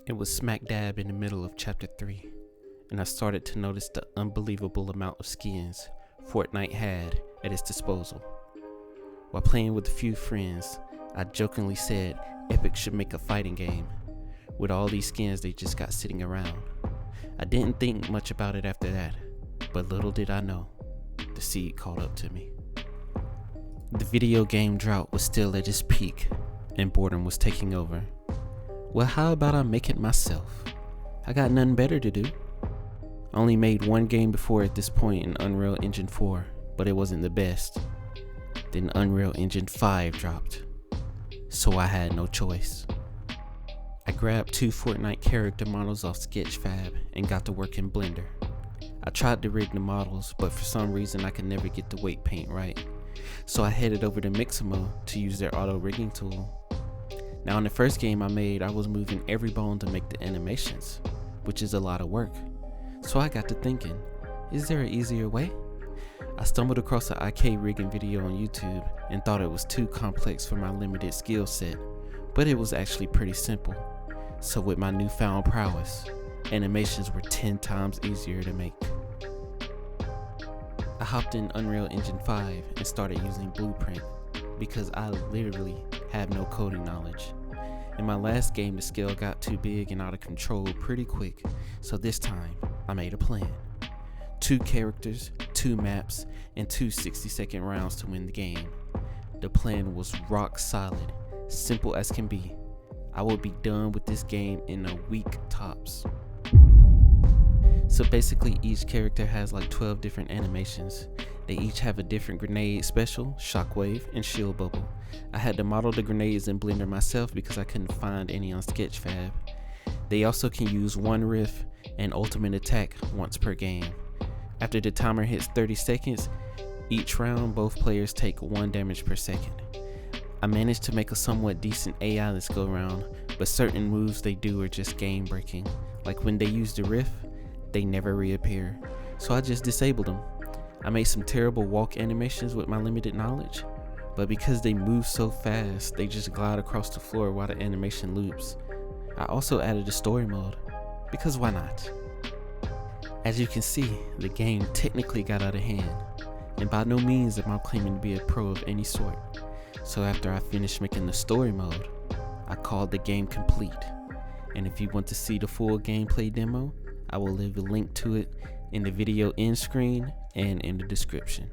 It was smack dab in the middle of chapter 3, and I started to notice the unbelievable amount of skins Fortnite had at its disposal. While playing with a few friends, I jokingly said Epic should make a fighting game with all these skins they just got sitting around. I didn't think much about it after that, but little did I know, the seed caught up to me. The video game drought was still at its peak, and boredom was taking over. Well, how about I make it myself? I got nothing better to do. I only made one game before at this point in Unreal Engine 4, but it wasn't the best. Then Unreal Engine 5 dropped, so I had no choice. I grabbed 2 Fortnite character models off Sketchfab and got to work in Blender. I tried to rig the models, but for some reason I could never get the weight paint right, so I headed over to Mixamo to use their auto rigging tool. Now in the first game I made, I was moving every bone to make the animations, which is a lot of work. So I got to thinking, is there an easier way? I stumbled across an IK rigging video on YouTube and thought it was too complex for my limited skill set, but it was actually pretty simple. So with my newfound prowess, animations were 10 times easier to make. I hopped in Unreal Engine 5 and started using Blueprint because I literally have no coding knowledge. In my last game, the scale got too big and out of control pretty quick, so this time I made a plan. 2 characters, 2 maps, and 2 60-second rounds to win the game. The plan was rock solid, simple as can be. I would be done with this game in a week tops. So basically each character has like 12 different animations. They each have a different grenade special, shockwave, and shield bubble. I had to model the grenades in Blender myself because I couldn't find any on Sketchfab. They also can use one riff and ultimate attack once per game. After the timer hits 30 seconds, each round both players take 1 damage per second. I managed to make a somewhat decent AI this go round, but certain moves they do are just game breaking. Like when they use the riff, they never reappear, so I just disabled them. I made some terrible walk animations with my limited knowledge, but because they move so fast, they just glide across the floor while the animation loops. I also added a story mode, because why not? As you can see, the game technically got out of hand, and by no means am I claiming to be a pro of any sort. So after I finished making the story mode, I called the game complete, and if you want to see the full gameplay demo, I will leave a link to it in the video end screen and in the description.